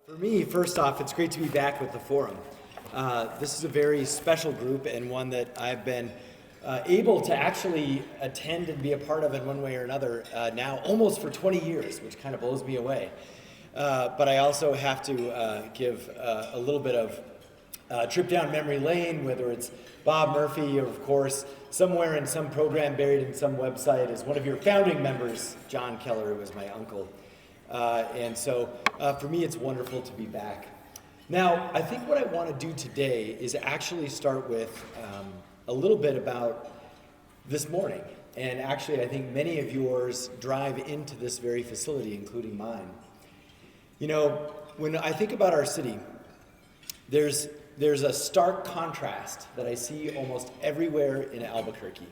For me, first off, it's great to be back with the forum. This is a very special group and one that I've been able to actually attend and be a part of in one way or another now almost for 20 years, which kind of blows me away. But I also have to give a little bit of trip down memory lane, whether it's Bob Murphy or, of course, somewhere in some program buried in some website is one of your founding members, John Keller, who was my uncle. And so for me, it's wonderful to be back. Now, I think what I want to do today is actually start with a little bit about this morning. And actually, I think many of yours drive into this very facility, including mine. You know, when I think about our city, there's a stark contrast that I see almost everywhere in Albuquerque.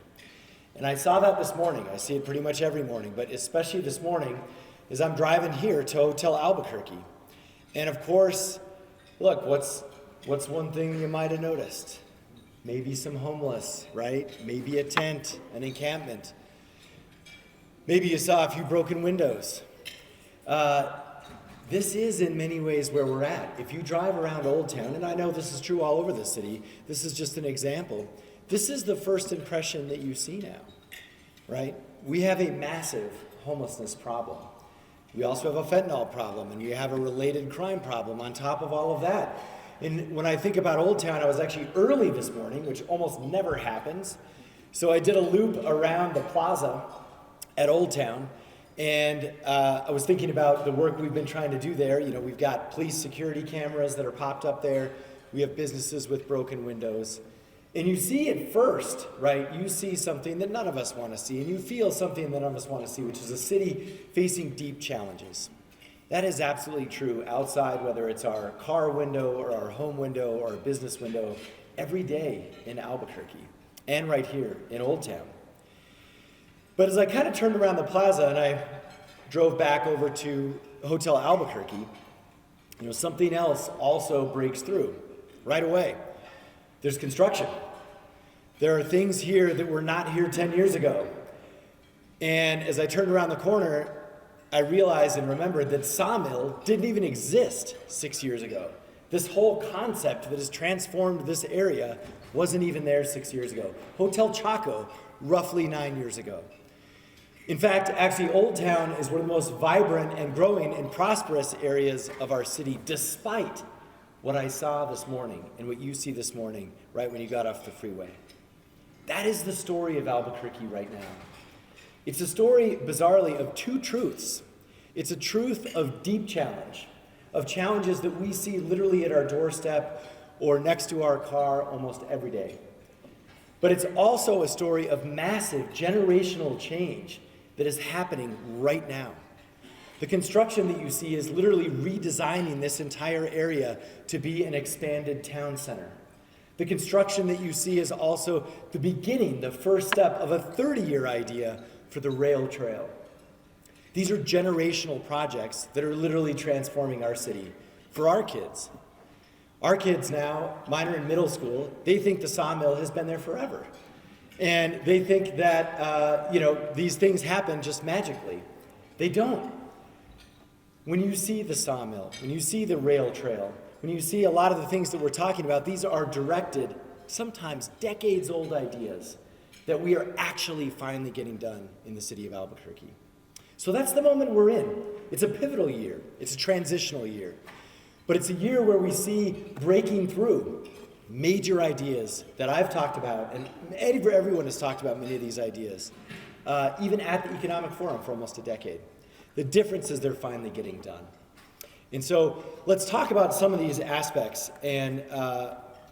And I saw that this morning. I see it pretty much every morning, but especially this morning as I'm driving here to Hotel Albuquerque. And of course, look, what's one thing you might have noticed? Maybe some homeless, right? Maybe a tent, an encampment. Maybe you saw a few broken windows. This is in many ways where we're at. If you drive around Old Town, and I know this is true all over the city, this is just an example. This is the first impression that you see now, right? We have a massive homelessness problem. We also have a fentanyl problem, and we have a related crime problem on top of all of that. And when I think about Old Town, I was actually early this morning, which almost never happens. So I did a loop around the plaza at Old Town, and I was thinking about the work we've been trying to do there. You know, we've got police security cameras that are popped up there. We have businesses with broken windows. And you see at first, right, you see something that none of us want to see, and you feel something that none of us want to see, which is a city facing deep challenges. That is absolutely true outside, whether it's our car window or our home window or our business window, every day in Albuquerque and right here in Old Town. But as I kind of turned around the plaza and I drove back over to Hotel Albuquerque, you know, something else also breaks through right away. There's construction. There are things here that were not here 10 years ago. And as I turned around the corner, I realized and remembered that Sawmill didn't even exist 6 years ago. This whole concept that has transformed this area wasn't even there 6 years ago. Hotel Chaco, roughly 9 years ago. In fact, actually, Old Town is one of the most vibrant and growing and prosperous areas of our city, despite what I saw this morning and what you see this morning, right when you got off the freeway. That is the story of Albuquerque right now. It's a story, bizarrely, of two truths. It's a truth of deep challenge, of challenges that we see literally at our doorstep or next to our car almost every day. But it's also a story of massive generational change that is happening right now. The construction that you see is literally redesigning this entire area to be an expanded town center. The construction that you see is also the beginning, the first step of a 30-year idea for the rail trail. These are generational projects that are literally transforming our city for our kids. Our kids now, mine are in middle school, they think the Sawmill has been there forever. And they think that, these things happen just magically. They don't. When you see the Sawmill, when you see the rail trail, when you see a lot of the things that we're talking about, these are directed, sometimes decades-old ideas that we are actually finally getting done in the city of Albuquerque. So that's the moment we're in. It's a pivotal year. It's a transitional year. But it's a year where we see breaking through major ideas that I've talked about, and everyone has talked about many of these ideas, even at the Economic Forum for almost a decade. The difference is they're finally getting done. And so let's talk about some of these aspects and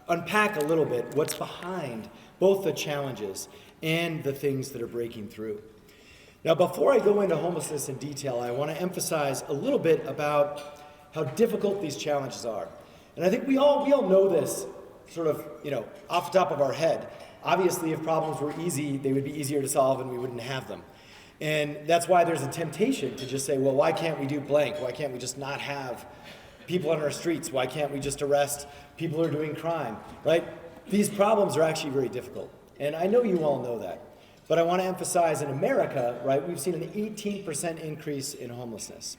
unpack a little bit what's behind both the challenges and the things that are breaking through. Now, before I go into homelessness in detail, I want to emphasize a little bit about how difficult these challenges are. And I think we all know this sort of, off the top of our head. Obviously, if problems were easy, they would be easier to solve and we wouldn't have them. And that's why there's a temptation to just say, well, why can't we do blank? Why can't we just not have people on our streets? Why can't we just arrest people who are doing crime, right? These problems are actually very difficult. And I know you all know that. But I want to emphasize in America, right, we've seen an 18% increase in homelessness.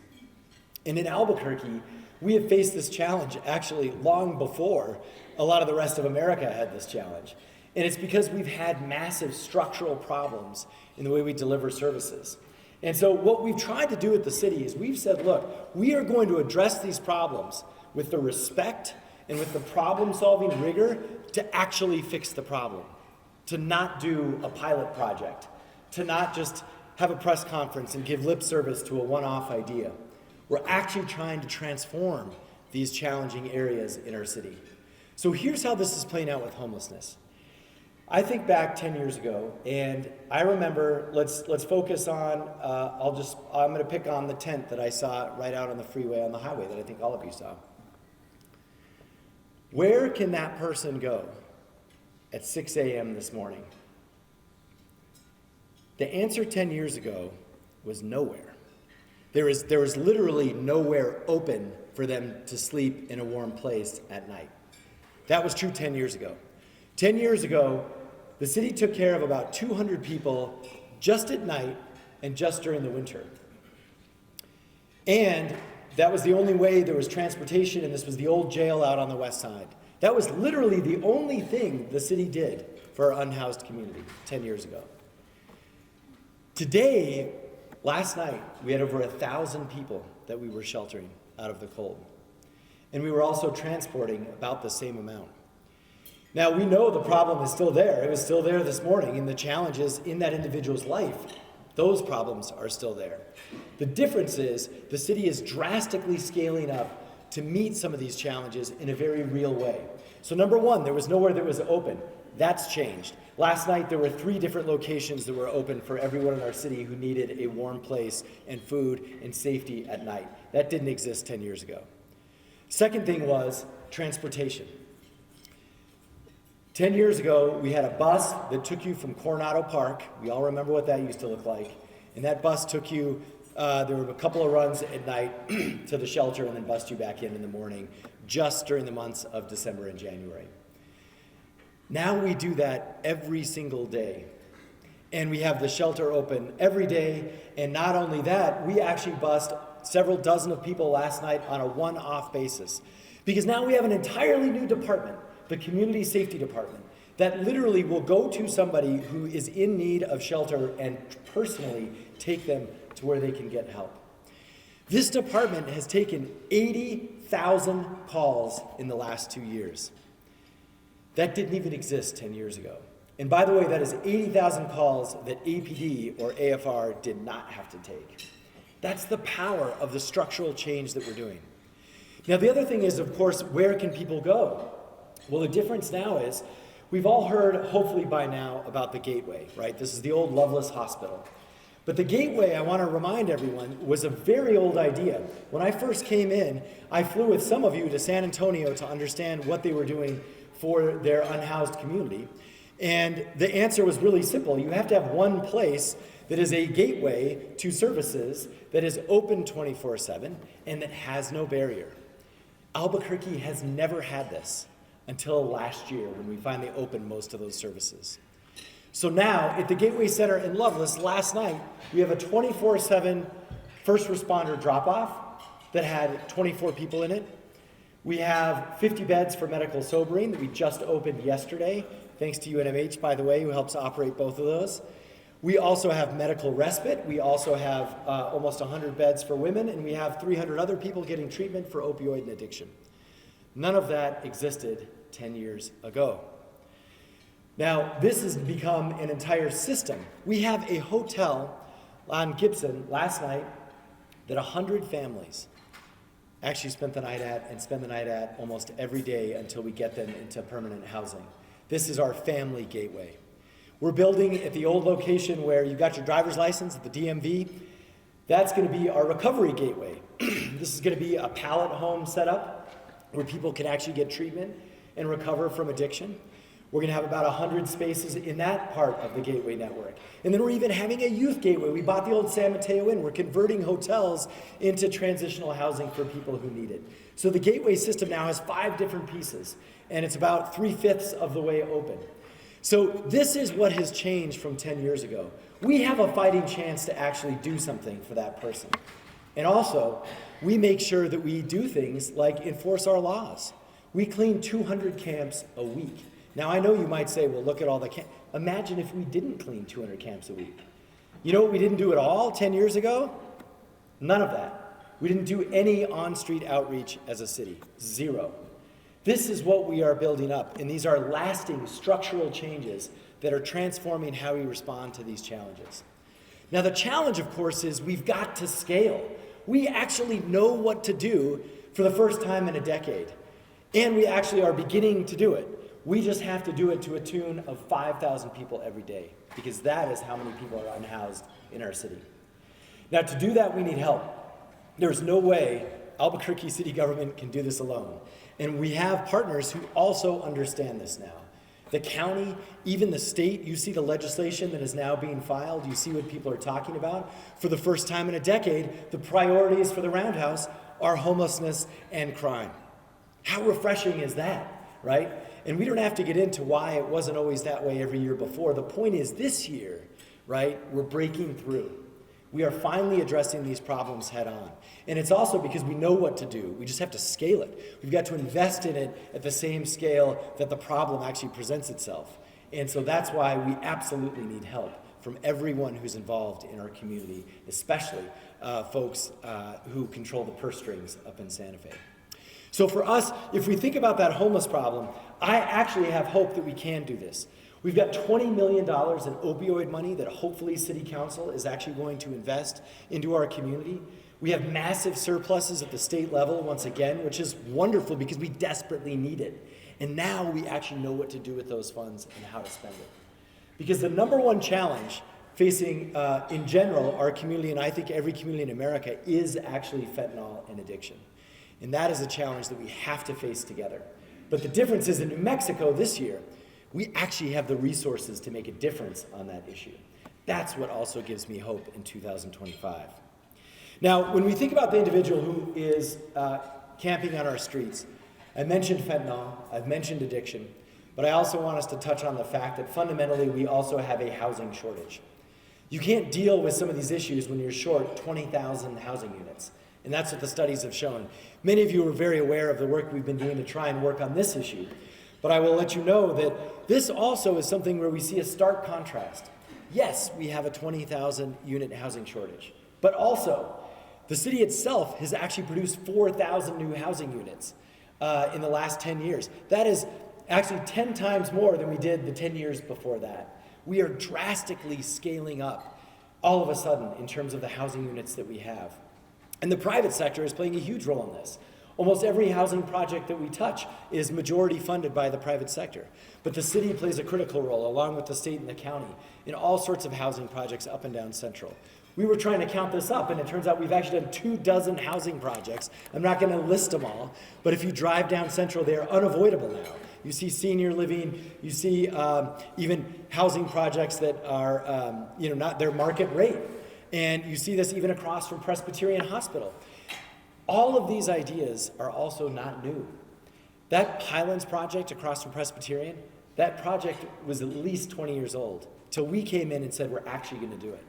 And in Albuquerque, We have faced this challenge actually long before a lot of the rest of America had this challenge. And it's because we've had massive structural problems in the way we deliver services. And so what we've tried to do at the city is we've said, look, we are going to address these problems with the respect and with the problem-solving rigor to actually fix the problem, to not do a pilot project, to not just have a press conference and give lip service to a one-off idea. We're actually trying to transform these challenging areas in our city. So here's how this is playing out with homelessness. I think back 10 years ago, and I remember, let's focus on, I'm gonna pick on the tent that I saw right out on the freeway on the highway that I think all of you saw. Where can that person go at 6 a.m. this morning? The answer 10 years ago was nowhere. There was literally nowhere open for them to sleep in a warm place at night. That was true 10 years ago. 10 years ago, the city took care of about 200 people just at night and just during the winter. And that was the only way there was transportation, and this was the old jail out on the west side. That was literally the only thing the city did for our unhoused community 10 years ago. Today, last night, we had over 1,000 people that we were sheltering out of the cold. And we were also transporting about the same amount. Now, we know the problem is still there. It was still there this morning, and the challenges in that individual's life, those problems are still there. The difference is the city is drastically scaling up to meet some of these challenges in a very real way. So number one, there was nowhere that was open. That's changed. Last night, there were 3 different locations that were open for everyone in our city who needed a warm place and food and safety at night. That didn't exist 10 years ago. Second thing was transportation. 10 years ago, we had a bus that took you from Coronado Park. We all remember what that used to look like. And that bus took you, there were a couple of runs at night to the shelter and then bust you back in the morning, just during the months of December and January. Now we do that every single day. And we have the shelter open every day. And not only that, we actually bust several dozen of people last night on a one-off basis. Because now we have an entirely new department, the Community Safety Department, that literally will go to somebody who is in need of shelter and personally take them to where they can get help. This department has taken 80,000 calls in the last 2 years. That didn't even exist 10 years ago. And by the way, that is 80,000 calls that APD or AFR did not have to take. That's the power of the structural change that we're doing. Now, the other thing is, of course, where can people go? Well, the difference now is, we've all heard, hopefully by now, about the Gateway, right? This is the old Loveless Hospital. But the Gateway, I want to remind everyone, was a very old idea. When I first came in, I flew with some of you to San Antonio to understand what they were doing for their unhoused community. And the answer was really simple. You have to have one place that is a gateway to services that is open 24/7 and that has no barrier. Albuquerque has never had this until last year when we finally opened most of those services. So now at the Gateway Center in Loveless, last night, we have a 24/7 first responder drop-off that had 24 people in it. We have 50 beds for medical sobering that we just opened yesterday, thanks to UNMH, by the way, who helps operate both of those. We also have medical respite. We also have almost 100 beds for women, and we have 300 other people getting treatment for opioid addiction. None of that existed 10 years ago. Now, this has become an entire system. We have a hotel on Gibson last night that 100 families actually spend the night at almost every day until we get them into permanent housing. This is our family gateway. We're building at the old location where you got your driver's license at the DMV. That's going to be our recovery gateway. This is going to be a pallet home setup where people can actually get treatment and recover from addiction. We're going to have about 100 spaces in that part of the gateway network. And then we're even having a youth gateway. We bought the old San Mateo Inn. We're converting hotels into transitional housing for people who need it. So the gateway system now has 5 different pieces, and it's about 3/5 of the way open. So this is what has changed from 10 years ago. We have a fighting chance to actually do something for that person. And also, we make sure that we do things like enforce our laws. We clean 200 camps a week. Now, I know you might say, well, look at all the camps. Imagine if we didn't clean 200 camps a week. You know what we didn't do at all 10 years ago? None of that. We didn't do any on-street outreach as a city. Zero. This is what we are building up, and these are lasting structural changes that are transforming how we respond to these challenges. Now, the challenge, of course, is we've got to scale. We actually know what to do for the first time in a decade, and we actually are beginning to do it. We just have to do it to a tune of 5,000 people every day, because that is how many people are unhoused in our city. Now, to do that, we need help. There's no way Albuquerque city government can do this alone. And we have partners who also understand this now. The county, even the state, you see the legislation that is now being filed, you see what people are talking about. For the first time in a decade, the priorities for the Roundhouse are homelessness and crime. How refreshing is that, right? And we don't have to get into why it wasn't always that way every year before. The point is this year, right, we're breaking through. We are finally addressing these problems head on. And it's also because we know what to do. We just have to scale it. We've got to invest in it at the same scale that the problem actually presents itself. And so that's why we absolutely need help from everyone who's involved in our community, especially folks who control the purse strings up in Santa Fe. So for us, if we think about that homeless problem, I actually have hope that we can do this. We've got $20 million in opioid money that hopefully City Council is actually going to invest into our community. We have massive surpluses at the state level, once again, which is wonderful because we desperately need it. And now we actually know what to do with those funds and how to spend it. Because the number one challenge facing, in general, our community, and I think every community in America, is actually fentanyl and addiction. And that is a challenge that we have to face together. But the difference is in New Mexico this year, we actually have the resources to make a difference on that issue. That's what also gives me hope in 2025. Now, when we think about the individual who is camping on our streets, I mentioned fentanyl, I've mentioned addiction, but I also want us to touch on the fact that fundamentally we also have a housing shortage. You can't deal with some of these issues when you're short 20,000 housing units, and that's what the studies have shown. Many of you are very aware of the work we've been doing to try and work on this issue. But I will let you know that this also is something where we see a stark contrast. Yes, we have a 20,000 unit housing shortage, but also the city itself has actually produced 4,000 new housing units in the last 10 years. That is actually 10 times more than we did the 10 years before that. We are drastically scaling up all of a sudden in terms of the housing units that we have. And the private sector is playing a huge role in this. Almost every housing project that we touch is majority funded by the private sector. But the city plays a critical role, along with the state and the county, in all sorts of housing projects up and down Central. We were trying to count this up, and it turns out we've actually done 24 housing projects. I'm not going to list them all, but if you drive down Central, they are unavoidable now. You see senior living, you see even housing projects that are not their market rate. And you see this even across from Presbyterian Hospital. All of these ideas are also not new. That Highlands project across from Presbyterian, that project was at least 20 years old, till we came in and said we're actually going to do it.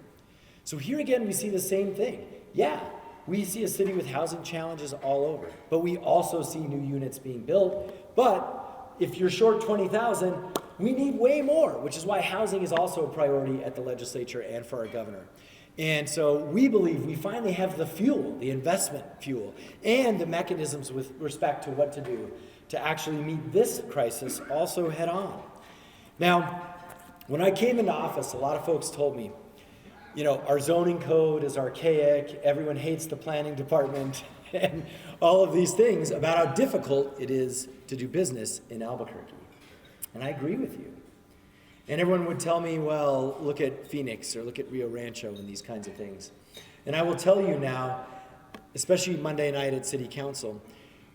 So here again, we see the same thing. Yeah, we see a city with housing challenges all over, but we also see new units being built. But if you're short 20,000, we need way more, which is why housing is also a priority at the legislature and for our governor. And so we believe we finally have the fuel, the investment fuel, and the mechanisms with respect to what to do to actually meet this crisis also head on. Now, when I came into office, a lot of folks told me, our zoning code is archaic, everyone hates the planning department, and all of these things about how difficult it is to do business in Albuquerque. And I agree with you. And everyone would tell me, well, look at Phoenix or look at Rio Rancho and these kinds of things. And I will tell you now, especially Monday night at City Council,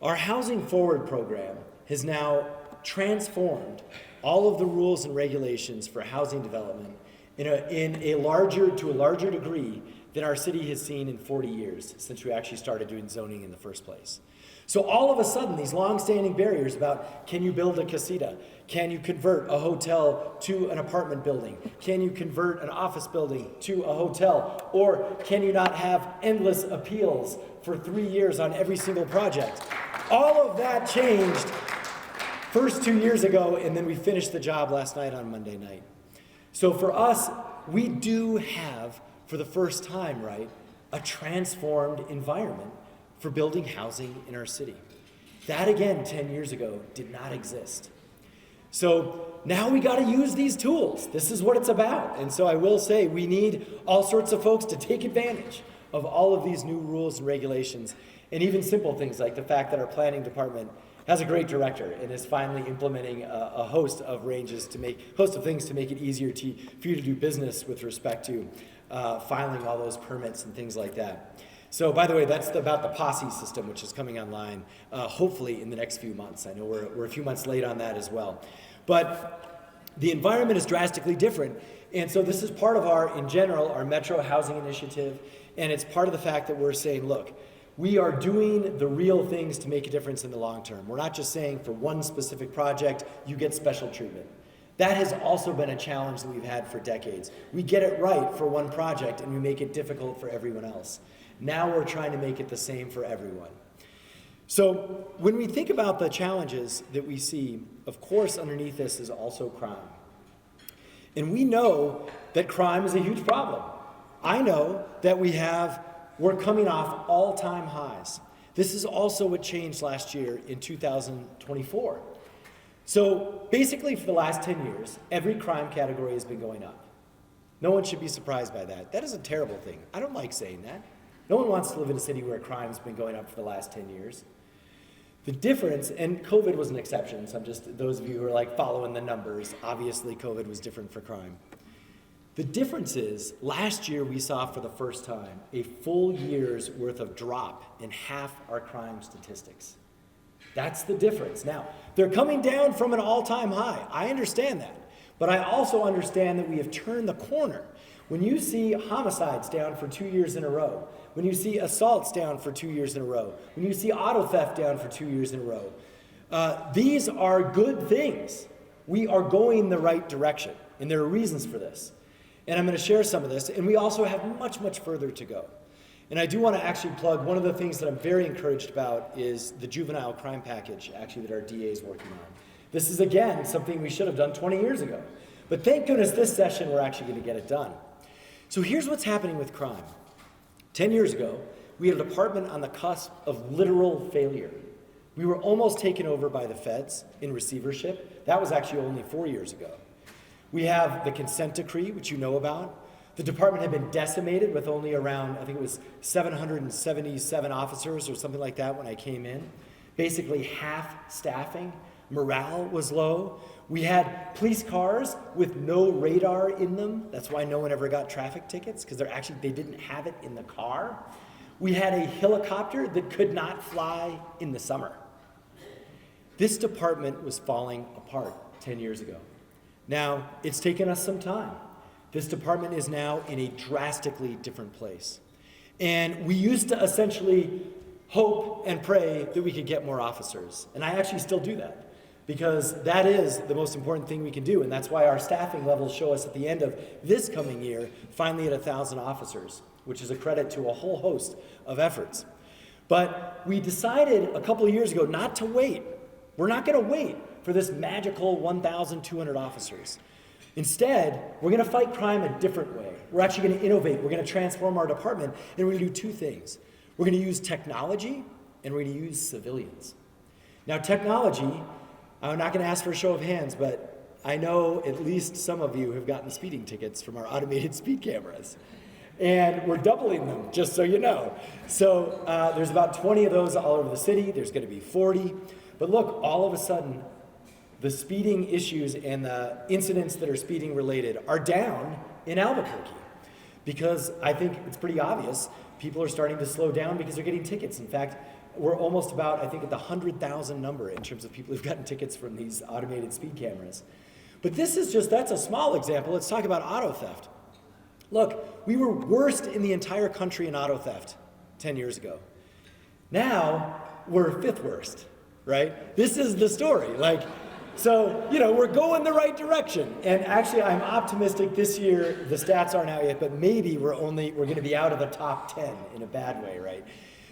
our Housing Forward program has now transformed all of the rules and regulations for housing development in a larger degree than our city has seen in 40 years since we actually started doing zoning in the first place. So all of a sudden, these long-standing barriers about can you build a casita, Can you convert a hotel to an apartment building? Can you convert an office building to a hotel? Or can you not have endless appeals for 3 years on every single project? All of that changed first 2 years ago, and then we finished the job last night on Monday night. So for us, we do have, for the first time, right, a transformed environment for building housing in our city. That, again, 10 years ago, did not exist. So now we got to use these tools. This is what it's about. And so I will say we need all sorts of folks to take advantage of all of these new rules and regulations, and even simple things like the fact that our planning department has a great director and is finally implementing a host of things to make it easier for you to do business with respect to filing all those permits and things like that. So, by the way, that's about the POSSE system, which is coming online, hopefully in the next few months. I know we're a few months late on that as well. But the environment is drastically different. And so this is part of in general, our Metro Housing Initiative. And it's part of the fact that we're saying, look, we are doing the real things to make a difference in the long term. We're not just saying for one specific project, you get special treatment. That has also been a challenge that we've had for decades. We get it right for one project and we make it difficult for everyone else. Now we're trying to make it the same for everyone. So when we think about the challenges that we see, of course underneath this is also crime. And we know that crime is a huge problem. I know that we're coming off all-time highs. This is also what changed last year in 2024. So basically for the last 10 years, every crime category has been going up. No one should be surprised by that. That is a terrible thing. I don't like saying that. No one wants to live in a city where crime's been going up for the last 10 years. The difference, and COVID was an exception, so those of you who are like following the numbers, obviously COVID was different for crime. The difference is, last year we saw for the first time a full year's worth of drop in half our crime statistics. That's the difference. Now, they're coming down from an all-time high. I understand that. But I also understand that we have turned the corner. When you see homicides down for 2 years in a row, when you see assaults down for 2 years in a row, when you see auto theft down for 2 years in a row, these are good things. We are going the right direction, and there are reasons for this. And I'm going to share some of this, and we also have much, much further to go. And I do want to actually plug one of the things that I'm very encouraged about is the juvenile crime package, actually, that our DA is working on. This is, again, something we should have done 20 years ago. But thank goodness this session we're actually going to get it done. So here's what's happening with crime. 10 years ago, we had a department on the cusp of literal failure. We were almost taken over by the feds in receivership. That was actually only 4 years ago. We have the consent decree, which you know about. The department had been decimated with only around, I think it was 777 officers or something like that when I came in. Basically half staffing. Morale was low. We had police cars with no radar in them. That's why no one ever got traffic tickets, because they didn't have it in the car. We had a helicopter that could not fly in the summer. This department was falling apart 10 years ago. Now, it's taken us some time. This department is now in a drastically different place. And we used to essentially hope and pray that we could get more officers. And I actually still do that, because that is the most important thing we can do. And that's why our staffing levels show us at the end of this coming year, finally at 1,000 officers, which is a credit to a whole host of efforts. But we decided a couple of years ago not to wait. We're not going to wait for this magical 1,200 officers. Instead, we're going to fight crime a different way. We're actually going to innovate. We're going to transform our department, and we're going to do two things. We're going to use technology, and we're going to use civilians. Now, technology, I'm not going to ask for a show of hands, but I know at least some of you have gotten speeding tickets from our automated speed cameras. And we're doubling them, just so you know. So there's about 20 of those all over the city. There's going to be 40. But look, all of a sudden, the speeding issues and the incidents that are speeding related are down in Albuquerque. Because I think it's pretty obvious, people are starting to slow down because they're getting tickets. In fact, we're almost about, I think, at the 100,000 number in terms of people who've gotten tickets from these automated speed cameras. But that's a small example. Let's talk about auto theft. Look, we were worst in the entire country in auto theft 10 years ago. Now, we're fifth worst, right? This is the story. So, we're going the right direction. And actually, I'm optimistic this year. The stats aren't out yet, but maybe we're going to be out of the top 10 in a bad way, right?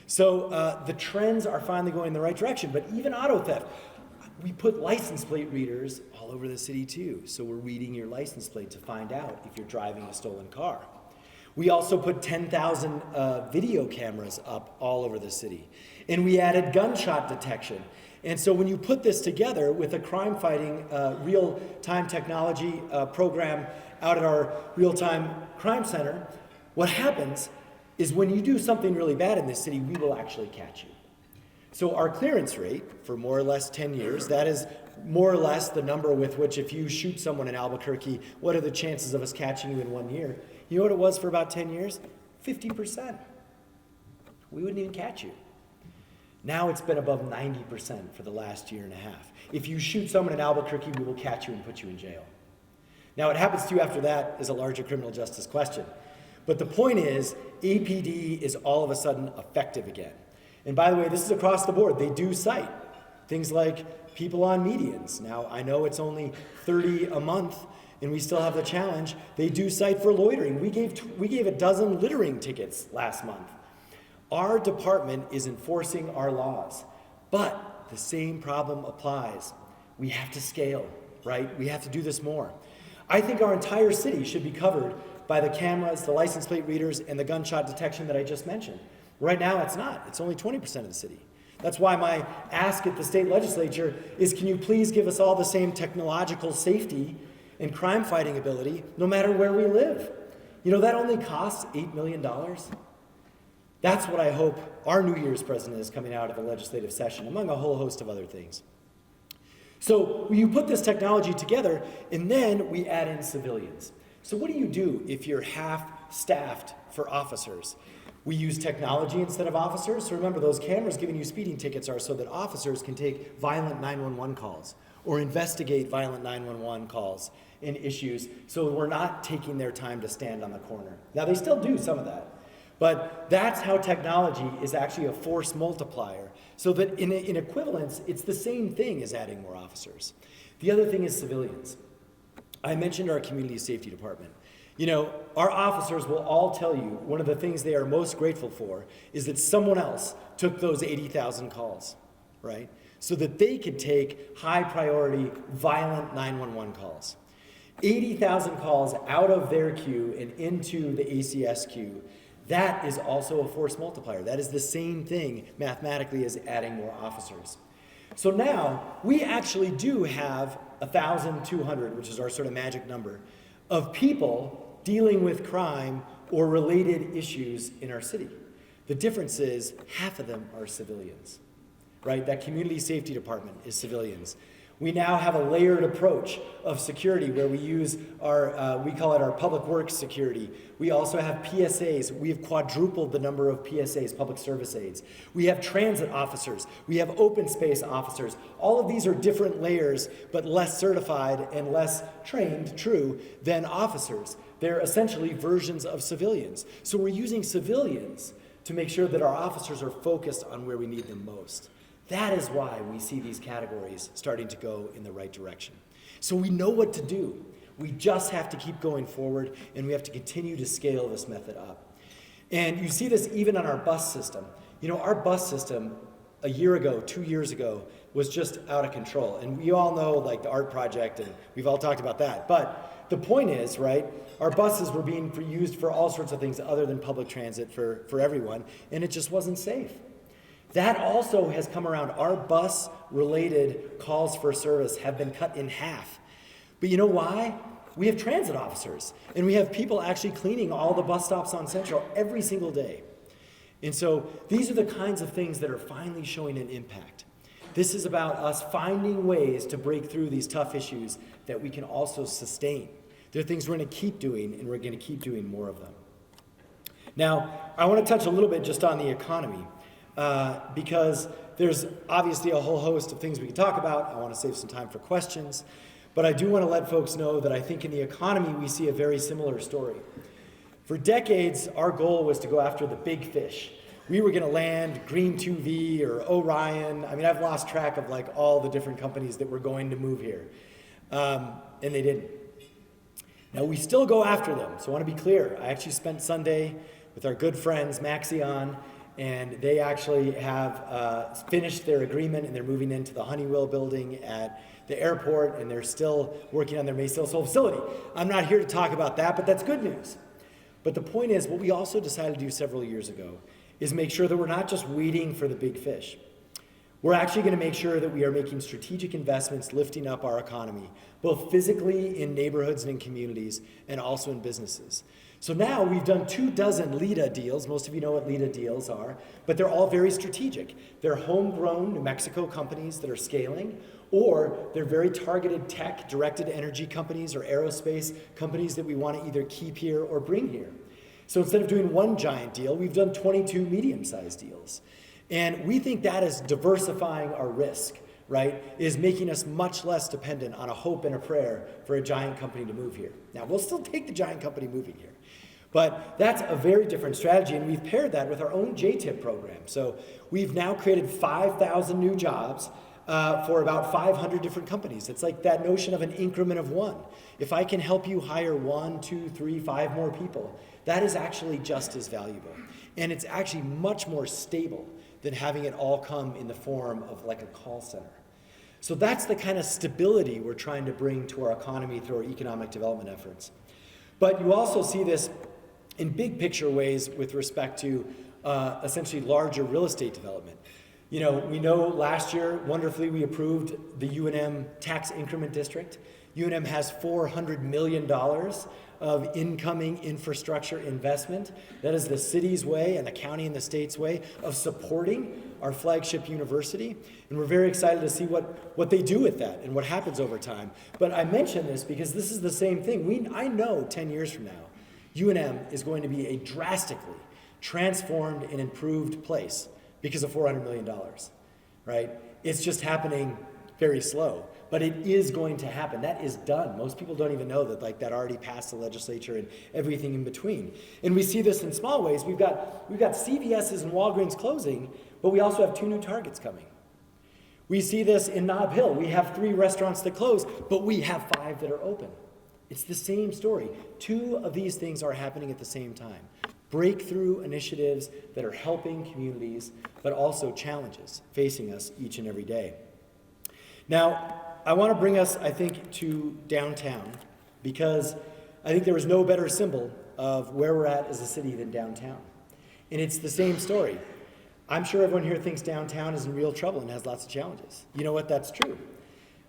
So the trends are finally going in the right direction. But even auto theft, we put license plate readers all over the city too. So we're reading your license plate to find out if you're driving a stolen car. We also put 10,000 video cameras up all over the city. And we added gunshot detection. And so when you put this together with a crime-fighting real-time technology program out at our real-time crime center, what happens is when you do something really bad in this city, we will actually catch you. So our clearance rate for more or less 10 years, that is more or less the number with which if you shoot someone in Albuquerque, what are the chances of us catching you in 1 year? You know what it was for about 10 years? 50%. We wouldn't even catch you. Now it's been above 90% for the last year and a half. If you shoot someone in Albuquerque, we will catch you and put you in jail. Now what happens to you after that is a larger criminal justice question. But the point is, APD is all of a sudden effective again. And by the way, this is across the board. They do cite things like people on medians. Now, I know it's only 30 a month, and we still have the challenge. They do cite for loitering. We gave a dozen littering tickets last month. Our department is enforcing our laws, but the same problem applies. We have to scale, right? We have to do this more. I think our entire city should be covered by the cameras, the license plate readers, and the gunshot detection that I just mentioned. Right now, it's not. It's only 20% of the city. That's why my ask at the state legislature is, can you please give us all the same technological safety and crime-fighting ability, no matter where we live? That only costs $8 million. That's what I hope our New Year's present is coming out of the legislative session, among a whole host of other things. So you put this technology together, and then we add in civilians. So what do you do if you're half-staffed for officers? We use technology instead of officers. So remember, those cameras giving you speeding tickets are so that officers can take violent 911 calls or investigate violent 911 calls and issues, so we're not taking their time to stand on the corner. Now, they still do some of that. But that's how technology is actually a force multiplier, so that in equivalence, it's the same thing as adding more officers. The other thing is civilians. I mentioned our community safety department. Our officers will all tell you one of the things they are most grateful for is that someone else took those 80,000 calls, right? So that they could take high priority, violent 911 calls. 80,000 calls out of their queue and into the ACS queue. That is also a force multiplier. That is the same thing mathematically as adding more officers. So now we actually do have 1,200, which is our sort of magic number, of people dealing with crime or related issues in our city. The difference is half of them are civilians, right? That community safety department is civilians. We now have a layered approach of security where we use we call it our public works security. We also have PSAs. We have quadrupled the number of PSAs, public service aides. We have transit officers. We have open space officers. All of these are different layers, but less certified and less trained, true, than officers. They're essentially versions of civilians. So we're using civilians to make sure that our officers are focused on where we need them most. That is why we see these categories starting to go in the right direction. So we know what to do. We just have to keep going forward, and we have to continue to scale this method up. And you see this even on our bus system. Our bus system a year ago, 2 years ago, was just out of control. And we all know, like, the art project, and we've all talked about that. But the point is, right, our buses were being used for all sorts of things other than public transit for everyone, and it just wasn't safe. That also has come around. Our bus-related calls for service have been cut in half. But you know why? We have transit officers, and we have people actually cleaning all the bus stops on Central every single day. And so these are the kinds of things that are finally showing an impact. This is about us finding ways to break through these tough issues that we can also sustain. There are things we're going to keep doing, and we're going to keep doing more of them. Now, I want to touch a little bit just on the economy. Because there's obviously a whole host of things we can talk about. I want to save some time for questions. But I do want to let folks know that I think in the economy we see a very similar story. For decades, our goal was to go after the big fish. we were going to land Green 2V or Orion. I mean, I've lost track of like all the different companies that were going to move here. And they didn't. Now, we still go after them. So I want to be clear. I actually spent Sunday with our good friends, Maxion, and they actually have finished their agreement, and they're moving into the Honeywell building at the airport, and they're still working on their Maysville facility. I'm not here to talk about that, but that's good news. But the point is, what we also decided to do several years ago is make sure that we're not just waiting for the big fish. We're actually going to make sure that we are making strategic investments lifting up our economy, both physically in neighborhoods and in communities, and also in businesses. So now we've done 24 LIDA deals. Most of you know what LIDA deals are, but they're all very strategic. They're homegrown New Mexico companies that are scaling, or they're very targeted tech-directed energy companies or aerospace companies that we want to either keep here or bring here. So instead of doing one giant deal, we've done 22 medium-sized deals. And we think that is diversifying our risk, right? Is making us much less dependent on a hope and a prayer for a giant company to move here. Now, we'll still take the giant company moving here. But that's a very different strategy, and we've paired that with our own JTIP program. So we've now created 5,000 new jobs for about 500 different companies. It's like that notion of an increment of one. If I can help you hire 1, 2, 3, 5 more people, that is actually just as valuable. And it's actually much more stable than having it all come in the form of like a call center. So that's the kind of stability we're trying to bring to our economy through our economic development efforts. But you also see this in big picture ways with respect to essentially larger real estate development. You know, we know last year, wonderfully, we approved the UNM tax increment district. UNM has $400 million of incoming infrastructure investment. That is the city's way and the county and the state's way of supporting our flagship university. And we're very excited to see what they do with that and what happens over time. But I mention this because this is the same thing. I know 10 years from now, UNM is going to be a drastically transformed and improved place because of $400 million, right? It's just happening very slow. But it is going to happen. That is done. Most people don't even know that that already passed the legislature and everything in between. And we see this in small ways. We've got CVS's and Walgreens closing, but we also have 2 new Targets coming. We see this in Nob Hill. We have 3 restaurants that close, but we have 5 that are open. It's the same story. 2 of these things are happening at the same time. Breakthrough initiatives that are helping communities, but also challenges facing us each and every day. Now, I want to bring us, I think, to downtown, because I think there is no better symbol of where we're at as a city than downtown. And it's the same story. I'm sure everyone here thinks downtown is in real trouble and has lots of challenges. You know what? That's true.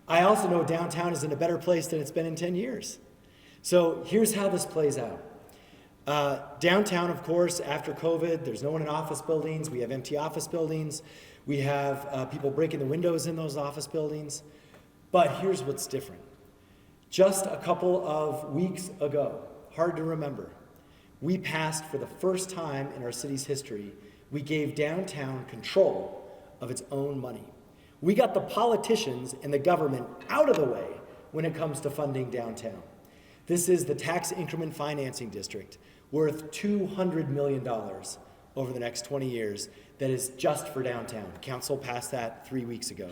I also know downtown is in a better place than it's been in 10 years. So here's how this plays out. Downtown, of course, after COVID, there's no one in office buildings. We have empty office buildings. We have people breaking the windows in those office buildings. But here's what's different. Just a couple of weeks ago, hard to remember, we passed for the first time in our city's history, we gave downtown control of its own money. We got the politicians and the government out of the way when it comes to funding downtown. This is the tax increment financing district, worth $200 million over the next 20 years that is just for downtown. Council passed that 3 weeks ago.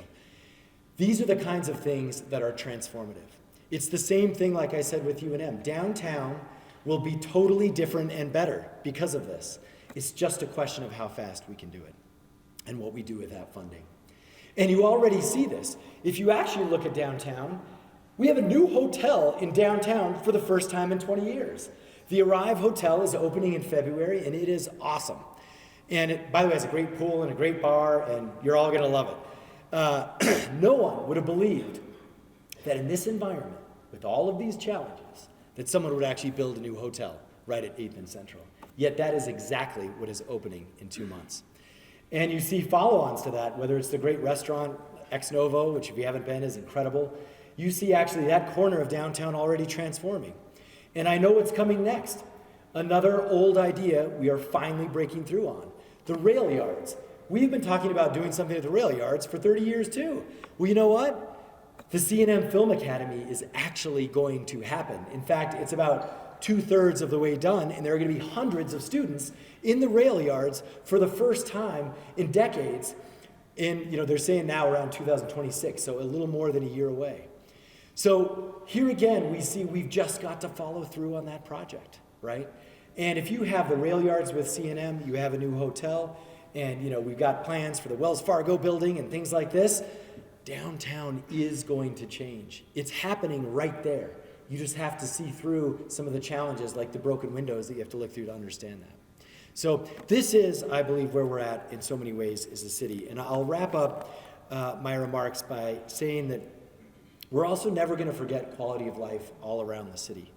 These are the kinds of things that are transformative. It's the same thing, like I said, with UNM. Downtown will be totally different and better because of this. It's just a question of how fast we can do it and what we do with that funding. And you already see this. If you actually look at downtown, we have a new hotel in downtown for the first time in 20 years. The Arrive Hotel is opening in February, and it is awesome. And it, by the way, has a great pool and a great bar, and you're all going to love it. No one would have believed that in this environment, with all of these challenges, that someone would actually build a new hotel right at 8th and Central. Yet that is exactly what is opening in 2 months. And you see follow-ons to that, whether it's the great restaurant Ex Novo, which if you haven't been is incredible. You see actually that corner of downtown already transforming. And I know what's coming next. Another old idea we are finally breaking through on, the rail yards. We've been talking about doing something at the rail yards for 30 years too. Well, you know what? The C&M Film Academy is actually going to happen. In fact, it's about about 2/3 of the way done, and there are going to be hundreds of students in the rail yards for the first time in decades. And they're saying now around 2026, so a little more than a year away. So here again, we see we've just got to follow through on that project, right? And if you have the rail yards with C&M, you have a new hotel, and we've got plans for the Wells Fargo building and things like this, downtown is going to change. It's happening right there. You just have to see through some of the challenges, like the broken windows that you have to look through to understand that. So this is, I believe, where we're at in so many ways as a city. And I'll wrap up my remarks by saying that we're also never going to forget quality of life all around the city.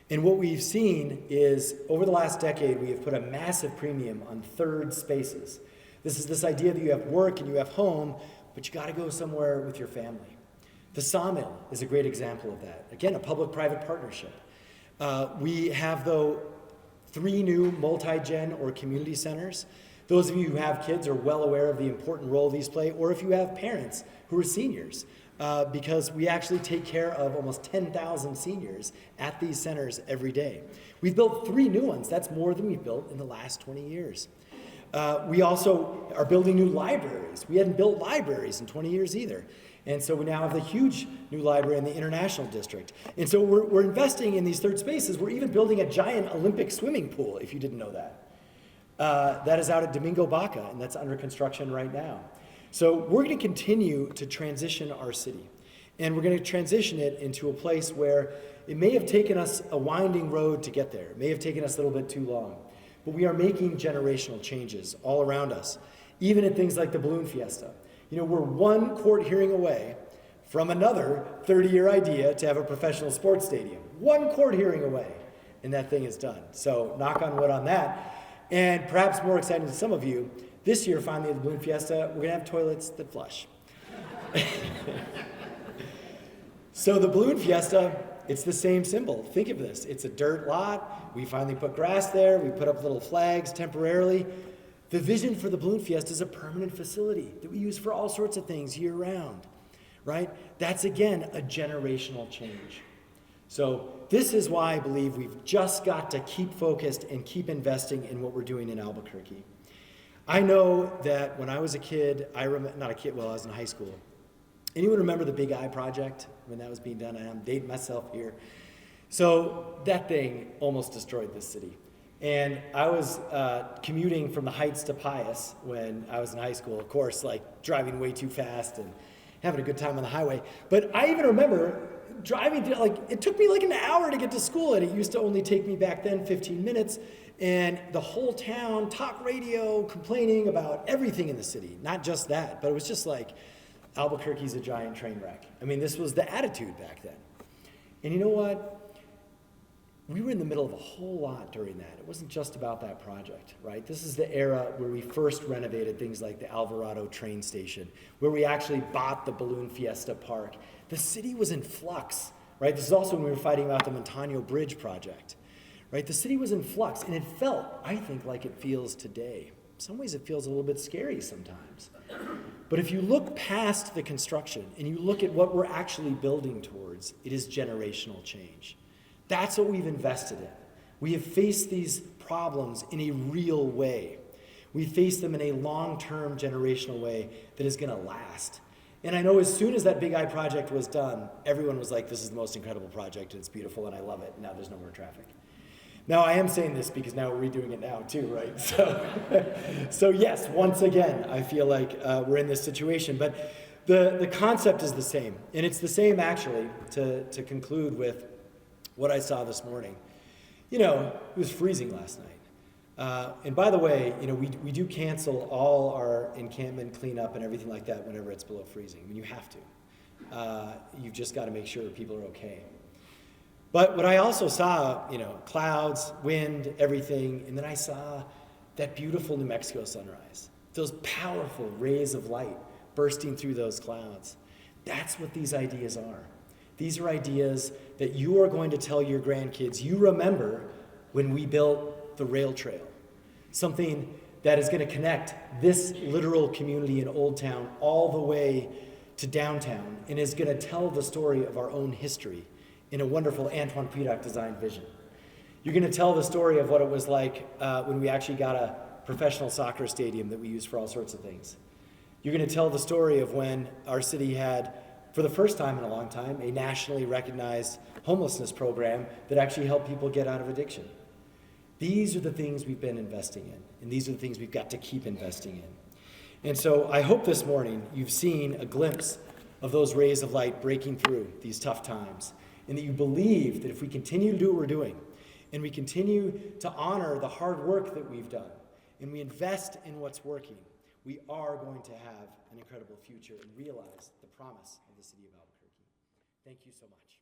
And what we've seen is, over the last decade, we have put a massive premium on third spaces. This is this idea that you have work and you have home, but you got to go somewhere with your family. The Sawmill is a great example of that. Again, a public-private partnership. We have, though, 3 new multi-gen or community centers. Those of you who have kids are well aware of the important role these play, or if you have parents who are seniors, because we actually take care of almost 10,000 seniors at these centers every day. We've built 3 new ones. That's more than we've built in the last 20 years. We also are building new libraries. We hadn't built libraries in 20 years either. And so we now have the huge new library in the International District. And so we're investing in these third spaces. We're even building a giant Olympic swimming pool, if you didn't know that. That is out at Domingo Baca, and that's under construction right now. So we're going to continue to transition our city. And we're going to transition it into a place where it may have taken us a winding road to get there. It may have taken us a little bit too long. But we are making generational changes all around us, even in things like the Balloon Fiesta. We're 1 court hearing away from another 30-year idea to have a professional sports stadium. 1 court hearing away, and that thing is done. So knock on wood on that. And perhaps more exciting to some of you, this year, finally, at the Balloon Fiesta, we're going to have toilets that flush. So the Balloon Fiesta, it's the same symbol. Think of this. It's a dirt lot. We finally put grass there. We put up little flags temporarily. The vision for the Balloon Fiesta is a permanent facility that we use for all sorts of things year-round, right? That's, again, a generational change. So this is why I believe we've just got to keep focused and keep investing in what we're doing in Albuquerque. I know that when I was a kid, I was in high school. Anyone remember the Big Eye project when that was being done? I'm dating myself here. So that thing almost destroyed this city. And I was commuting from the Heights to Pius when I was in high school, of course, like driving way too fast and having a good time on the highway. But I even remember driving, it took me like an hour to get to school, and it used to only take me back then 15 minutes. And the whole town, talk radio, complaining about everything in the city. Not just that, but it was just like, Albuquerque's a giant train wreck. I mean, this was the attitude back then. And you know what? We were in the middle of a whole lot during that. It wasn't just about that project, right? This is the era where we first renovated things like the Alvarado train station, where we actually bought the Balloon Fiesta Park. The city was in flux, right? This is also when we were fighting about the Montano Bridge project, right? The city was in flux, and it felt, I think, like it feels today. In some ways, it feels a little bit scary sometimes. But if you look past the construction and you look at what we're actually building towards, it is generational change. That's what we've invested in. We have faced these problems in a real way. We face them in a long-term generational way that is going to last. And I know as soon as that Big Eye project was done, everyone was like, this is the most incredible project, and it's beautiful, and I love it. Now there's no more traffic. Now I am saying this because now we're redoing it now too, right? So yes, once again, I feel like we're in this situation. But the concept is the same. And it's the same, actually, to conclude with what I saw this morning. It was freezing last night. And by the way, we do cancel all our encampment cleanup and everything like that whenever it's below freezing. I mean, you have to. You've just got to make sure people are okay. But what I also saw, clouds, wind, everything, and then I saw that beautiful New Mexico sunrise. Those powerful rays of light bursting through those clouds. That's what these ideas are. These are ideas that you are going to tell your grandkids. You remember when we built the rail trail, something that is going to connect this literal community in Old Town all the way to downtown, and is going to tell the story of our own history in a wonderful Antoine Pirac designed vision. You're going to tell the story of what it was like when we actually got a professional soccer stadium that we use for all sorts of things. You're going to tell the story of when our city had, for the first time in a long time, a nationally recognized homelessness program that actually helped people get out of addiction. These are the things we've been investing in, and these are the things we've got to keep investing in. And so I hope this morning you've seen a glimpse of those rays of light breaking through these tough times, and that you believe that if we continue to do what we're doing, and we continue to honor the hard work that we've done, and we invest in what's working, we are going to have an incredible future and realize the promise of the city of Albuquerque. Thank you so much.